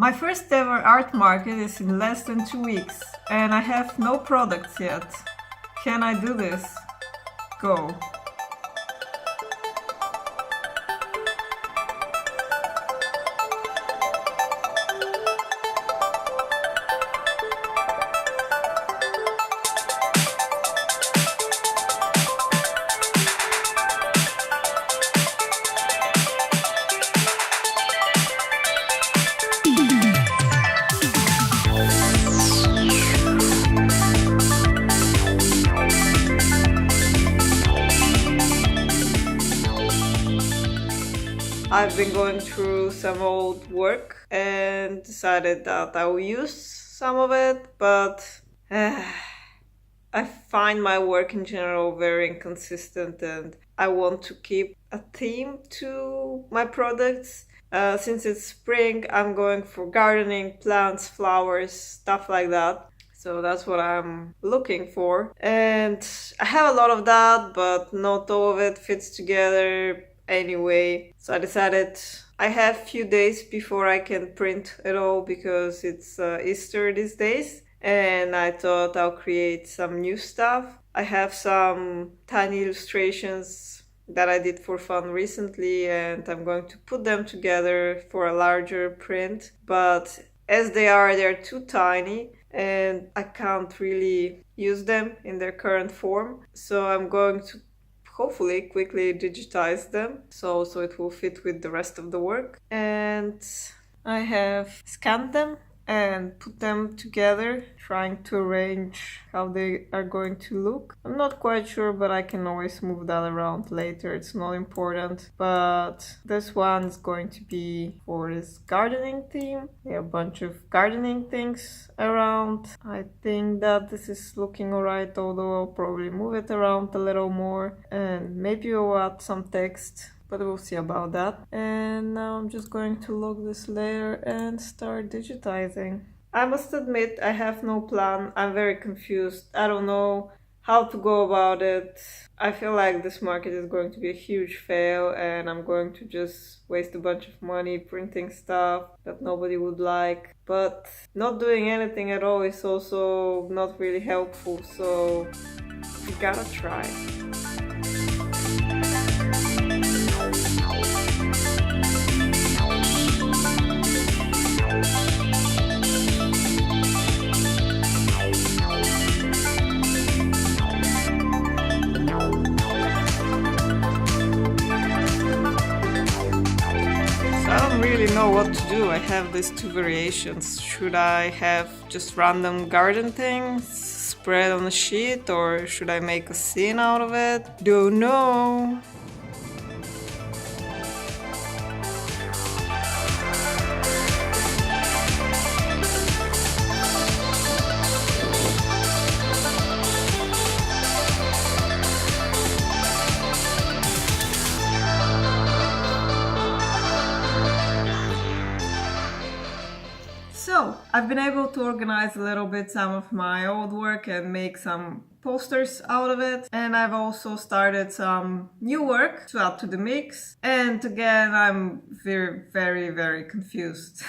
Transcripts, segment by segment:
My first ever art market is in less than 2 weeks and I have no products yet. Can I do this? Go. I've been going through some old work and decided that I will use some of it, but I find my work in general very inconsistent and I want to keep a theme to my products. Since it's spring, I'm going for gardening, plants, flowers, stuff like that. So that's what I'm looking for. And I have a lot of that, but not all of it fits together anyway. So I decided I have few days before I can print it all because it's Easter these days. And I thought I'll create some new stuff. I have some tiny illustrations that I did for fun recently and I'm going to put them together for a larger print. But as they're too tiny and I can't really use them in their current form. So I'm going to hopefully quickly digitize them so it will fit with the rest of the work. And I have scanned them and put them together, trying to arrange how they are going to look. I'm not quite sure, but I can always move that around later. It's not important. But this one is going to be for this gardening theme. There are a bunch of gardening things around. I think that this is looking alright, although I'll probably move it around a little more and maybe I'll add some text. But we'll see about that. And now I'm just going to lock this layer and start digitizing. I must admit I have no plan. I'm very confused. I don't know how to go about it. I feel like this market is going to be a huge fail and I'm going to just waste a bunch of money printing stuff that nobody would like. But not doing anything at all is also not really helpful, so you gotta try. Really know what to do. I have these two variations. Should I have just random garden things spread on a sheet or should I make a scene out of it? Don't know. So, I've been able to organize a little bit some of my old work and make some posters out of it. And I've also started some new work to add to the mix. And again, I'm very confused.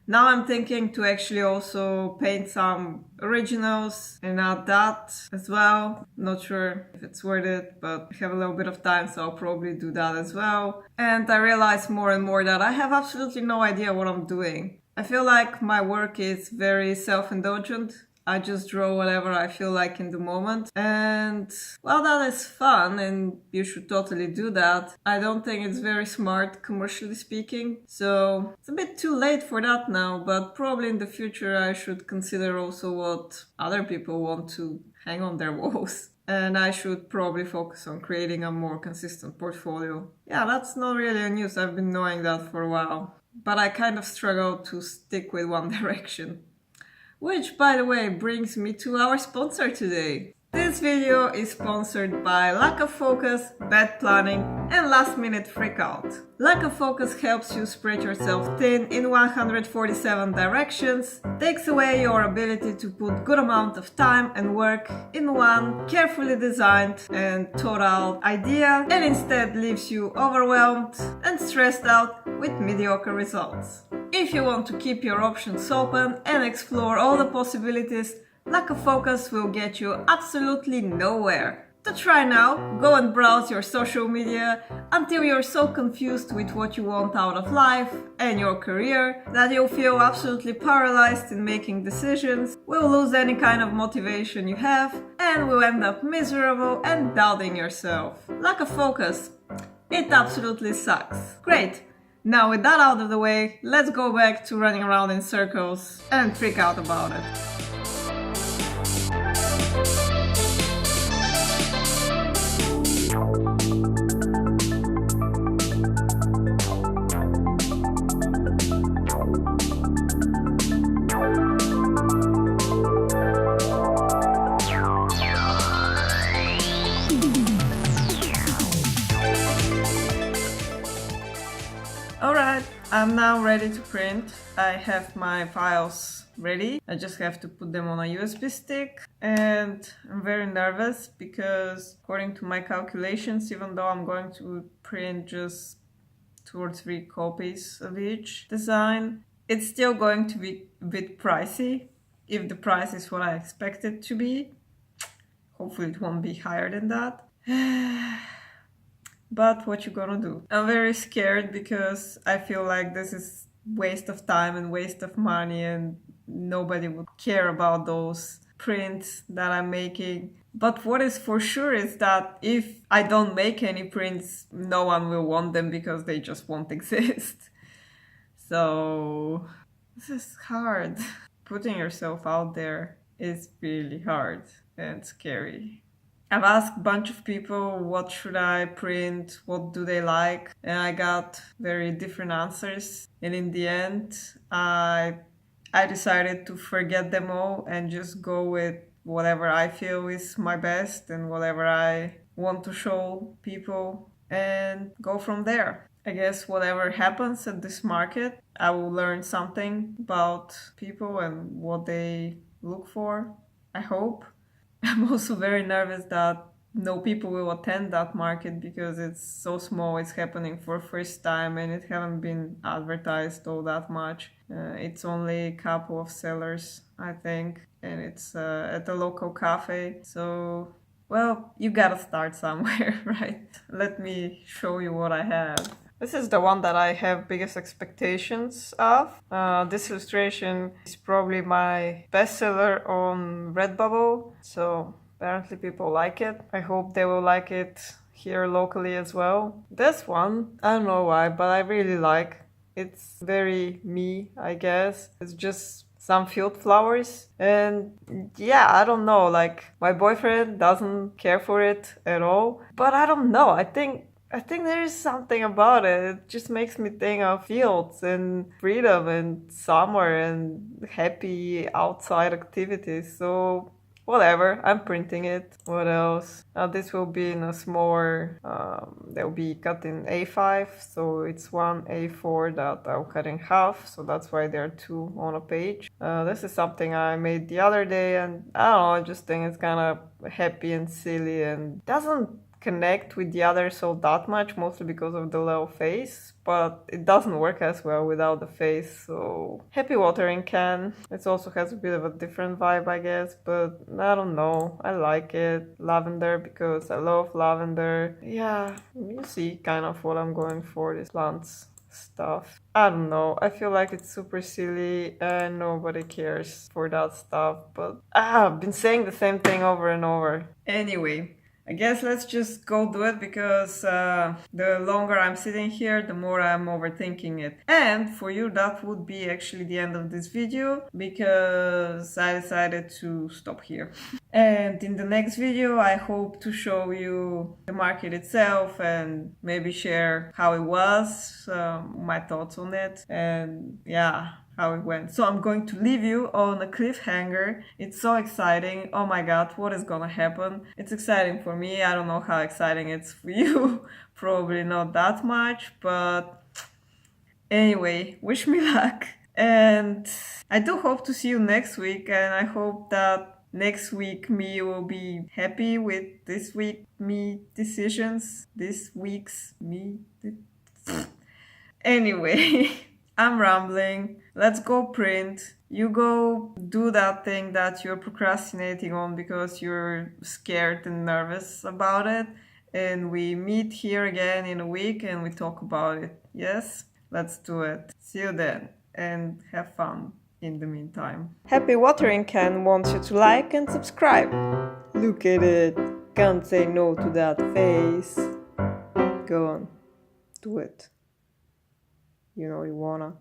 Now I'm thinking to actually also paint some originals and add that as well. Not sure if it's worth it, but I have a little bit of time, so I'll probably do that as well. And I realize more and more that I have absolutely no idea what I'm doing. I feel like my work is very self-indulgent. I just draw whatever I feel like in the moment. And while that is fun and you should totally do that, I don't think it's very smart commercially speaking. So it's a bit too late for that now, but probably in the future I should consider also what other people want to hang on their walls. And I should probably focus on creating a more consistent portfolio. Yeah, that's not really news. I've been knowing that for a while. But I kind of struggle to stick with one direction. Which, by the way, brings me to our sponsor today. This video is sponsored by lack of focus, bad planning and last minute freakout. Lack of focus helps you spread yourself thin in 147 directions, takes away your ability to put good amount of time and work in one carefully designed and thought out idea and instead leaves you overwhelmed and stressed out with mediocre results. If you want to keep your options open and explore all the possibilities, lack of focus will get you absolutely nowhere. To try now, go and browse your social media until you're so confused with what you want out of life and your career that you'll feel absolutely paralyzed in making decisions, will lose any kind of motivation you have, and will end up miserable and doubting yourself. Lack of focus. It absolutely sucks. Great! Now with that out of the way, let's go back to running around in circles and freak out about it. Alright, I'm now ready to print. I have my files ready. I just have to put them on a USB stick, and I'm very nervous because according to my calculations, even though I'm going to print just 2 or 3 copies of each design, it's still going to be a bit pricey, if the price is what I expect it to be. Hopefully it won't be higher than that. But what you gonna do? I'm very scared because I feel like this is waste of time and waste of money, and nobody would care about those prints that I'm making. But what is for sure is that if I don't make any prints, no one will want them because they just won't exist. So this is hard. Putting yourself out there is really hard and scary. I've asked a bunch of people what should I print, what do they like, and I got very different answers. And in the end, I decided to forget them all and just go with whatever I feel is my best and whatever I want to show people and go from there. I guess whatever happens at this market, I will learn something about people and what they look for, I hope. I'm also very nervous that no people will attend that market because it's so small, it's happening for first time and it haven't been advertised all that much. It's only a couple of sellers, I think, and it's at a local cafe. So, well, you gotta start somewhere, right? Let me show you what I have. This is the one that I have biggest expectations of. This illustration is probably my bestseller on Redbubble, so apparently people like it. I hope they will like it here locally as well. This one, I don't know why, but I really like. It's very me, I guess. It's just some field flowers, and yeah, I don't know, like my boyfriend doesn't care for it at all, but I don't know, I think there is something about it. It just makes me think of fields and freedom and summer and happy outside activities. So whatever, I'm printing it. What else? Now this will be in a smaller, they'll be cut in A5. So it's one A4 that I'll cut in half. So that's why there are 2 on a page. This is something I made the other day, and I don't know, I just think it's kind of happy and silly and doesn't connect with the others all that much, mostly because of the little face, but it doesn't work as well without the face. So happy watering can. It also has a bit of a different vibe, I guess, but I don't know, I like it. Lavender, because I love lavender. Yeah, you see kind of what I'm going for, this plants stuff. I don't know, I feel like it's super silly and nobody cares for that stuff, but I've been saying the same thing over and over. Anyway, I guess let's just go do it, because the longer I'm sitting here, the more I'm overthinking it. And for you, that would be actually the end of this video, because I decided to stop here. And in the next video, I hope to show you the market itself and maybe share how it was, my thoughts on it, and yeah, how it went. So I'm going to leave you on a cliffhanger. It's so exciting. Oh my god, what is gonna happen? It's exciting for me. I don't know how exciting it's for you. Probably not that much, but anyway, wish me luck. And I do hope to see you next week, and I hope that next week me will be happy with this week me decisions. This week's me. Anyway. I'm rambling. Let's go print. You go do that thing that you're procrastinating on because you're scared and nervous about it. And we meet here again in a week and we talk about it. Yes? Let's do it. See you then and have fun in the meantime. Happy Watering Can wants you to like and subscribe. Look at it. Can't say no to that face. Go on. Do it. You know you wanna.